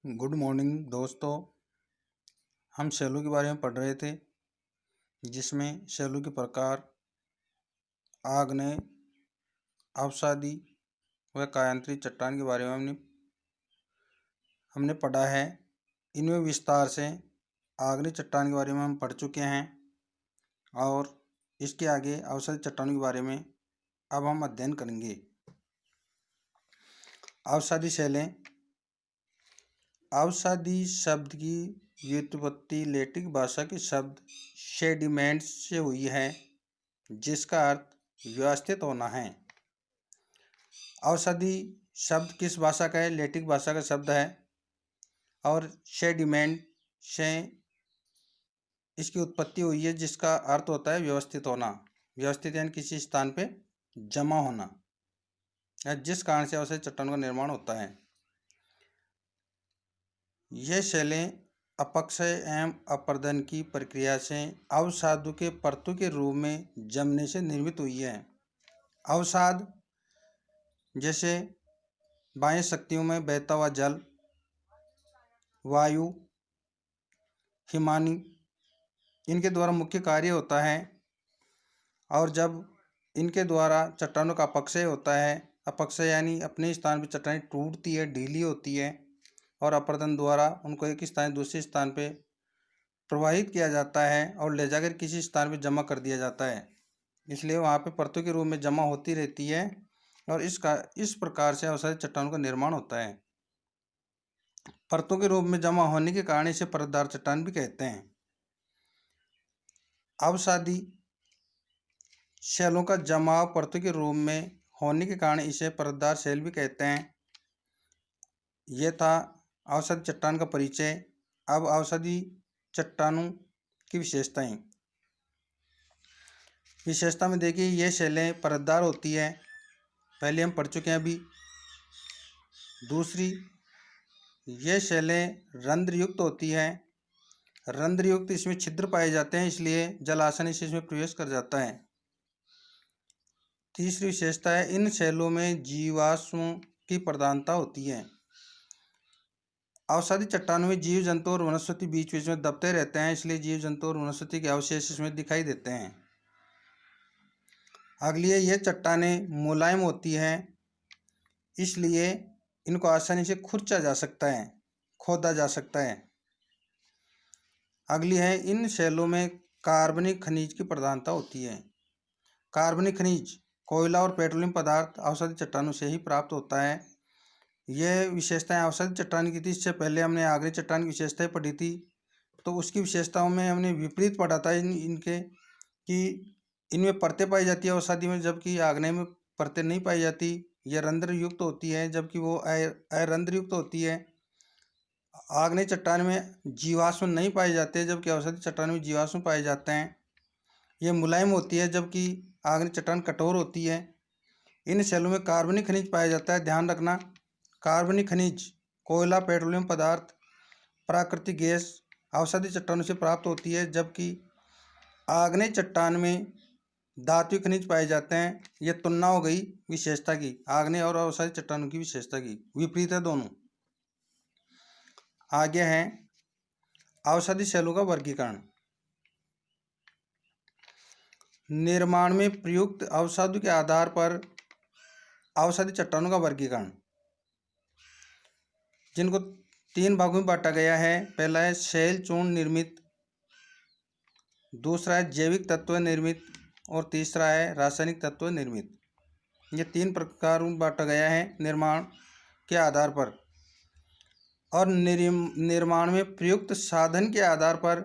Good morning दोस्तों। हम शैलों के बारे में पढ़ रहे थे, जिसमें शैलों के प्रकार, आग्नेय, अवसादी व कायांतरित चट्टान के बारे में हमने पढ़ा है। इनमें विस्तार से आग्नेय चट्टान के बारे में हम पढ़ चुके हैं और इसके आगे अवसादी चट्टानों के बारे में अब हम अध्ययन करेंगे। अवसादी शैलें। अवसादी शब्द की व्युत्पत्ति लैटिन भाषा के शब्द सेडिमेंट्स से हुई है, जिसका अर्थ व्यवस्थित होना है। अवसादी शब्द किस भाषा का है? लैटिन भाषा का शब्द है और सेडिमेंट से इसकी उत्पत्ति हुई है, जिसका अर्थ होता है व्यवस्थित होना। व्यवस्थित यानी किसी स्थान पे जमा होना, जिस कारण से अवसादी चट्टानों का निर्माण होता है। ये शैलें अपक्षय एवं अपर्दन की प्रक्रिया से अवसादों के परतों के रूप में जमने से निर्मित हुई है। अवसाद जैसे बाह्य शक्तियों में बहता हुआ जल, वायु, हिमानी, इनके द्वारा मुख्य कार्य होता है। और जब इनके द्वारा चट्टानों का अपक्षय होता है, अपक्षय यानी अपने स्थान पर चट्टानें टूटती है, ढीली होती है, और अपर्दन द्वारा उनको एक स्थान दूसरे स्थान पे प्रवाहित किया जाता है और ले जाकर किसी स्थान पे जमा कर दिया जाता है। इसलिए वहाँ पे परतों के रूप में जमा होती रहती है और इस प्रकार से अवसादी चट्टानों का निर्माण होता है। परतों के रूप में जमा होने के कारण इसे परतदार चट्टान भी कहते हैं। अवसादी शैलों का जमाव परतों के रूप में होने के कारण इसे परतदार शैल भी कहते हैं। यह था अवसादी चट्टान का परिचय। अब अवसादी चट्टानों की विशेषताएं। विशेषता में देखिए, ये शैलें परतदार होती है, पहले हम पढ़ चुके हैं अभी। दूसरी, ये शैलें रंध्रयुक्त होती है। रंध्रयुक्त इसमें छिद्र पाए जाते हैं, इसलिए जल आसानी से इसमें प्रवेश कर जाता है। तीसरी विशेषता है, इन शैलों में जीवाश्मों की प्रधानता होती है। अवसादी चट्टानों में जीव जंतु और वनस्पति बीच बीच में दबते रहते हैं, इसलिए जीव जंतु और वनस्पति के अवशेष इसमें दिखाई देते हैं। अगली है, ये चट्टानें मुलायम होती हैं, इसलिए इनको आसानी से खुरचा जा सकता है, खोदा जा सकता है। अगली है, इन शैलों में कार्बनिक खनिज की प्रधानता होती है। कार्बनिक खनिज, कोयला और पेट्रोलियम पदार्थ अवसादी चट्टानों से ही प्राप्त होता है। यह विशेषताएं अवसादी चट्टान की थी। इससे पहले हमने आग्नेय चट्टान की विशेषताएं पढ़ी थी, तो उसकी विशेषताओं में हमने विपरीत पढ़ा था इनके कि इनमें परतें पाई जाती है अवसादी में, जबकि आग्नेय में परतें नहीं पाई जाती। यह रंध्र युक्त होती है, जबकि वो अरंध्र युक्त होती है। आग्नेय चट्टान में जीवाश्म नहीं पाए जाते, जबकि अवसादी चट्टान में जीवाश्म पाए जाते हैं। ये मुलायम होती है, जबकि आग्नेय चट्टान कठोर होती है। इन शैलों में कार्बनिक खनिज पाया जाता है। ध्यान रखना, कार्बनिक खनिज, कोयला, पेट्रोलियम पदार्थ, प्राकृतिक गैस अवसादी चट्टानों से प्राप्त होती है, जबकि आग्नेय चट्टान में धातु खनिज पाए जाते हैं। यह तुलना हो गई विशेषता की, आग्नेय और अवसादी चट्टानों की विशेषता की, विपरीत है दोनों। आगे है अवसादी शैलों का वर्गीकरण। निर्माण में प्रयुक्त अवसादों के आधार पर अवसादी चट्टानों का वर्गीकरण, जिनको 3 भागों में बांटा गया है। पहला है शैल चूर्ण निर्मित, दूसरा है जैविक तत्व निर्मित, और तीसरा है रासायनिक तत्व निर्मित। ये 3 प्रकारों में बांटा गया है निर्माण के आधार पर। और निर्माण में प्रयुक्त साधन के आधार पर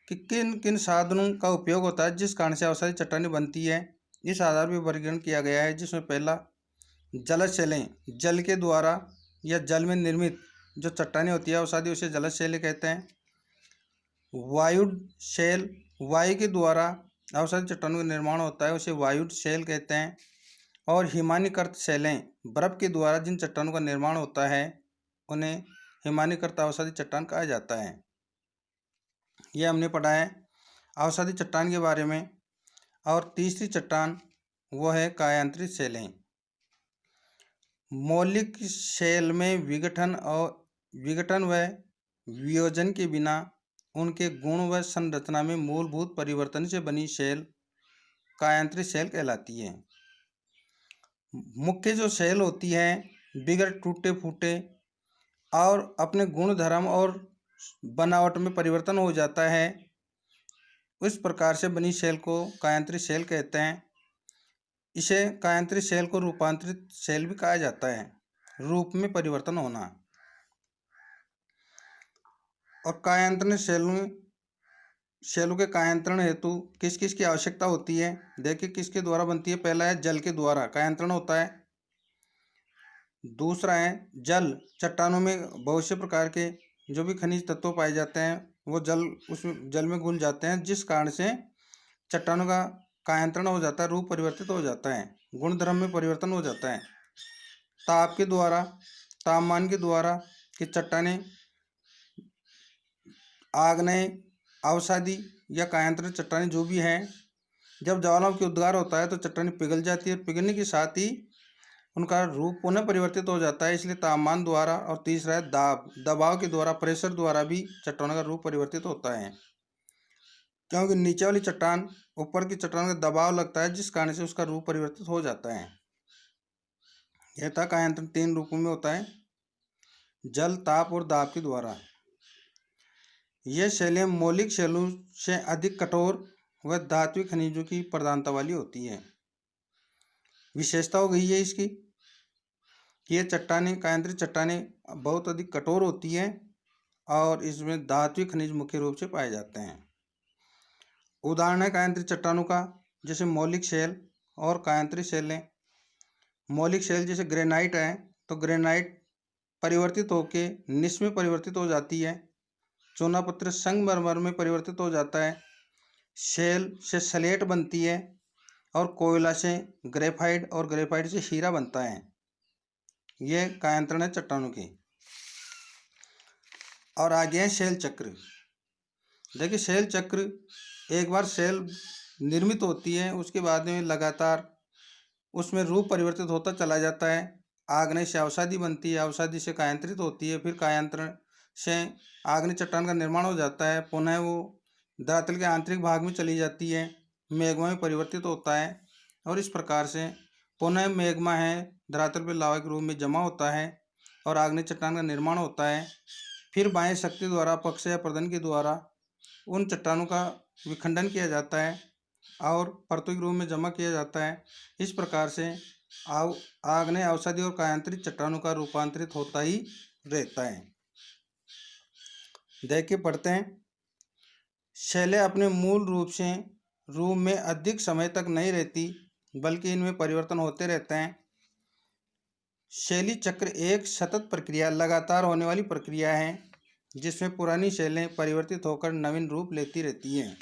कि किन किन साधनों का उपयोग होता है, जिस कारण से अवसादी चट्टानें बनती है, इस आधार पर वर्गीकरण किया गया है। जिसमें पहला, जलज शैलें, जल के द्वारा या जल में निर्मित जो चट्टानें होती है अवसादी, उसे जलज शैलें कहते हैं। वायुड शैल, वायु के द्वारा अवसादी चट्टानों का निर्माण होता है, उसे वायुड शैल कहते हैं। और हिमानीकृत शैलें, बर्फ के द्वारा जिन चट्टानों का निर्माण होता है, उन्हें हिमानीकृत अवसादी चट्टान कहा जाता है। यह हमने पढ़ा है अवसादी चट्टान के बारे में। और तीसरी चट्टान वो है कायांतरित शैलें। मौलिक शैल में विघटन और विघटन व वियोजन के बिना उनके गुण व संरचना में मूलभूत परिवर्तन से बनी सेल कायांतरित सेल कहलाती है। मुख्य जो सेल होती है बिगड़ टूटे फूटे और अपने गुण धर्म और बनावट में परिवर्तन हो जाता है, उस प्रकार से बनी सेल को कायांतरित सेल कहते हैं। इसे कायांतरित सेल को रूपांतरित सेल भी कहा जाता है, रूप में परिवर्तन होना। और कायांतरण सेलों के कायांतरण हेतु किस किस की आवश्यकता होती है, देखिए किसके द्वारा बनती है। पहला है जल के द्वारा कायांतरण होता है। दूसरा है जल, चट्टानों में बहुत से प्रकार के जो भी खनिज तत्व पाए जाते हैं वो जल में घुल जाते हैं, जिस कारण से चट्टानों का कायांतरण हो जाता है, रूप परिवर्तित हो जाता है, गुणधर्म में परिवर्तन हो जाता है। ताप के द्वारा, तापमान के द्वारा कि चट्टानें आग्नेय अवसादी या कायांतरित चट्टानें जो भी हैं, जब ज्वालामुखी उद्गार होता है तो चट्टानें पिघल जाती है, पिघलने के साथ ही उनका रूप पुनः परिवर्तित हो जाता है, इसलिए तापमान द्वारा। और तीसरा है दबाव के द्वारा, प्रेशर द्वारा भी चट्टानों का रूप परिवर्तित होता है, क्योंकि नीचे वाली चट्टान ऊपर की चट्टान का दबाव लगता है, जिस कारण से उसका रूप परिवर्तित हो जाता है। यह था कायांतरण 3 रूपों में होता है, जल, ताप और दाब के द्वारा। ये सेलें मौलिक सेलों से अधिक कठोर व धात्विक खनिजों की प्रधानता वाली होती है। विशेषता हो गई है इसकी कि ये चट्टानें, कायांतरित चट्टानें बहुत अधिक कठोर होती हैं और इसमें धात्विक खनिज मुख्य रूप से पाए जाते हैं। उदाहरण है कायांतरित चट्टानों का, जैसे मौलिक सेल और कायांतरित सेलें। मौलिक सेल जैसे ग्रेनाइट है, तो ग्रेनाइट परिवर्तित होके निस में परिवर्तित हो जाती है, चूनापत्थर संगमरमर में परिवर्तित हो जाता है, सेल से स्लेट बनती है और कोयला से ग्रेफाइट और ग्रेफाइट से हीरा बनता है। ये कायांतरण है चट्टानों की। और आगे है सेल चक्र। देखिए सेल चक्र, एक बार सेल निर्मित होती है उसके बाद में लगातार उसमें रूप परिवर्तित होता चला जाता है। आग्नेय से अवसादी बनती है, अवसादी से कायांतरित होती है, फिर कायांतरण से आग्नेय चट्टान का निर्माण हो जाता है, पुनः वो धरातल के आंतरिक भाग में चली जाती है, मैग्मा में परिवर्तित होता है और इस प्रकार से पुनः मैग्मा है धरातल पर लावा के रूप में जमा होता है और आग्नेय चट्टान का निर्माण होता है। फिर बाह्य शक्ति द्वारा, पक्ष या प्रदन के द्वारा उन चट्टानों का विखंडन किया जाता है और परतों के रूप में जमा किया जाता है। इस प्रकार से आग्नेय, अवसादी और कायांतरित चट्टानों का रूपांतरित होता ही रहता है। देखिए पढ़ते हैं। शैलें अपने मूल रूप में अधिक समय तक नहीं रहती, बल्कि इनमें परिवर्तन होते रहते हैं। शैली चक्र एक सतत प्रक्रिया, लगातार होने वाली प्रक्रिया है, जिसमें पुरानी शैलें परिवर्तित होकर नवीन रूप लेती रहती हैं।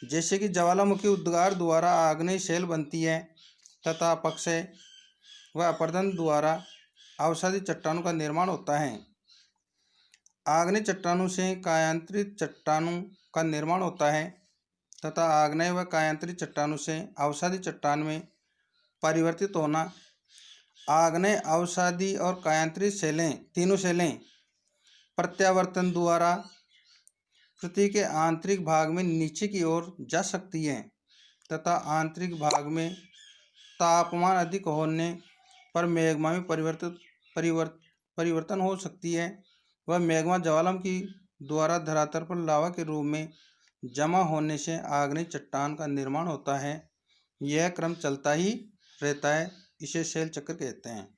जैसे कि ज्वालामुखी उद्गार द्वारा आग्नेय शैल बनती है तथा अपक्षय व अपर्दन द्वारा अवसादी चट्टानों का निर्माण होता है। आग्नेय चट्टानों से कायांतरित चट्टानों का निर्माण होता है तथा आग्नेय व कायांतरित चट्टानों से अवसादी चट्टान में परिवर्तित होना। आग्नेय, अवसादी और कायांतरित शैलें, तीनों शैलें प्रत्यावर्तन द्वारा पृथ्वी के आंतरिक भाग में नीचे की ओर जा सकती हैं तथा आंतरिक भाग में तापमान अधिक होने पर मैग्मा में परिवर्तन हो सकती है। वह मैग्मा ज्वालामुखी द्वारा धरातल पर लावा के रूप में जमा होने से आग्नेय चट्टान का निर्माण होता है। यह क्रम चलता ही रहता है, इसे शैल चक्र कहते हैं।